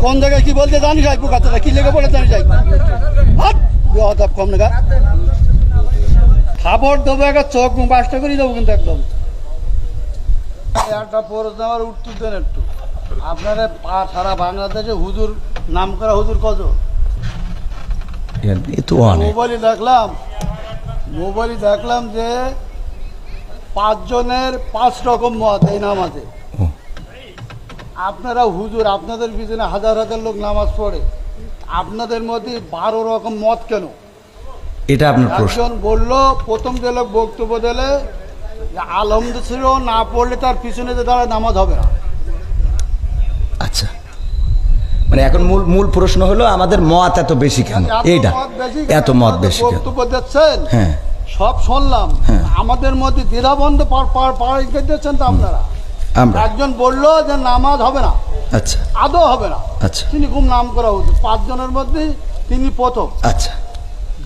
কোন জায়গায় কি বলতে জানি যাই পোকাতলা কি লেগে পড়ে জানি যাই বেয়াদব কম না খাবার দেবো একটা চোখ বাসটা করে দেবো কিন্তু একদম একটা প্রশ্ন আমার উত্তর দেন একটু আপনারা সারা বাংলাদেশে হুজুর নাম করা হুজুর কত মোবাইলে দেখলাম যে 5 জনের 5 রকম মত এই নামাজে। আপনারা হুজুর আপনাদের পিছনে হাজার হাজার লোক নামাজ পড়ে, আপনাদের মধ্যে 12 রকম মত কেন? এটা আপনার প্রশ্ন। একজন বললো প্রথম যে লোক বক্তব্য দিলে আলহামদুলিল্লাহ না পড়লে তার পিছনে যে দাঁড়ায় নামাজ হবে না। আচ্ছা, মানে এখন মূল প্রশ্ন হলো আমাদের মত এত বেশি কেন? এইটা এত মত বেশি কেন? বক্তব্য দিচ্ছেন, হ্যাঁ সব শুনলাম, আমাদের মধ্যে দ্বিধাবন্ধ দিচ্ছেন তো আপনারা। একজন বললো যে নামাজ হবে না, আচ্ছা আদৌ হবে না, আচ্ছা তিনি খুব নাম করা হতো 5 জনের মধ্যে তিনি প্রথম। আচ্ছা,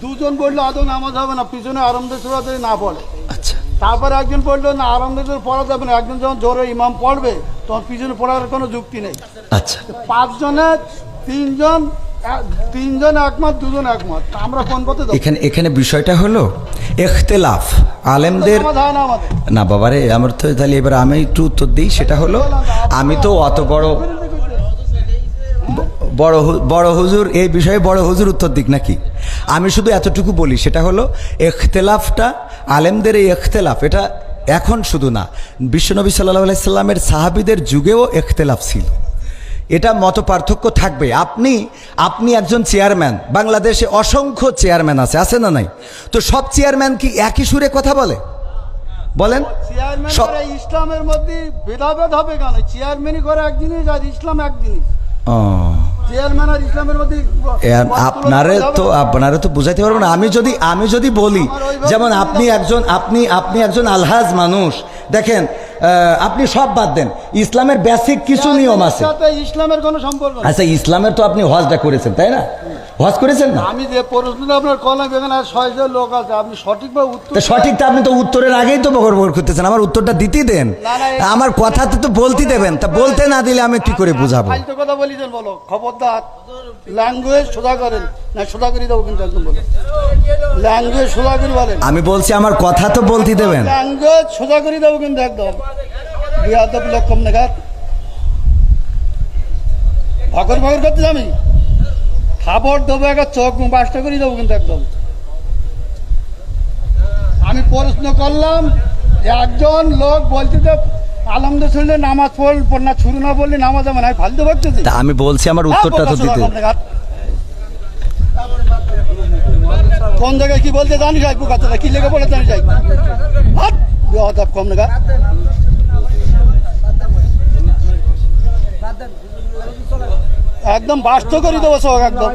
2 জন বললো আদৌ নামাজ হবে না, পিছনে আরামদায়ক সূরা যদি না পড়ে। আচ্ছা, তারপরে একজন বললো না আরামদায়ক পড়া যাবে না, একজন যখন জোরে ইমাম পড়বে তখন পিছনে পড়ার কোনো যুক্তি নেই। আচ্ছা, 5 জনের 3 জন একমত, 2 জন একমত, আমরা কোন পথে যাবো? এখানে বিষয়টা হলো ইখতিলাফ আলেমদের না বাবারে। আমার তো তাহলে এবার আমি একটু উত্তর দিই। সেটা হলো আমি তো অত বড় হুজুর এই বিষয়ে বড় হুজুর উত্তর দিক নাকি? আমি শুধু এতটুকু বলি, সেটা হলো ইখতিলাফটা আলেমদের এই ইখতিলাফ এটা এখন শুধু না, বিশ্বনবী সাল্লাল্লাহু আলাইহি সাল্লামের সাহাবীদের যুগেও ইখতিলাফ ছিল। এটা মত পার্থক্য থাকবে। আপনি একজন চেয়ারম্যান, বাংলাদেশে অসংখ্য চেয়ারম্যান আছে না নাই? তো সব চেয়ারম্যান কি একই সুরে কথা বলে? বলেন। ইসলামের মধ্যে ভেদাভেদ হবে কেন? চেয়ারম্যানই করে এক জিনিস আর ইসলাম এক জিনিস। চেয়ারম্যান আর ইসলামের মধ্যে আপনারে তো বুঝাইতে পারবো না। আমি যদি বলি, যেমন আপনি একজন আলহাজ মানুষ, দেখেন আপনি সব বাদ দেন, ইসলামের বেসিক কিছু নিয়ম আছে। ইসলামের কোনো সম্পর্ক নেই। আচ্ছা, ইসলামের তো আপনি হজটা করেছেন তাই না? হজ করেছেন না? আমি যে প্রশ্নটা আপনার কলাম এখানে 6 জন লোক আছে, আপনি সঠিকভাবে উত্তর সঠিকটা আপনি তো উত্তরের আগেই তো বকর করতেছেন। আমার উত্তরটা দিতেই দেন, আমার কথা তো বলতে দেবেন। তা বলতে না দিলে আমি কি করে বুঝাবো? ফালতু কথা বলিছেন, বলো খবরদার। ল্যাঙ্গুয়েজ সোজা করেন না, সোজা করে দেবো কিন্তু একদম বলো। ল্যাঙ্গুয়েজ সোজা করে বলেন। আমি বলছি আমার কথা তো বলতে দেবেন। ল্যাঙ্গুয়েজ সোজা করে দেবো কিন্তু একদম। বিয়াদব লোক কম নাগাদ ভগর করতে আমি খাবার দেবো একটা চোখ বাসটা করে দেবো কিন্তু একদম। আমি প্রশ্ন করলাম, একজন লোক বলতে যে আলহামদুলিল্লাহ নামাজ পড় না, শুরু না বললে নামাজ হবে না, ফালতু ভাবতেছি। আমি বলছি আমার উত্তরটা তো দিতে। কোন জায়গায় কি বলতে জানি যাই পোকাতলা কি লেগে পড়ে জানি যাই বেয়াদব কম নাগাদ একদম বাস্ত করে দেবো সব একদম।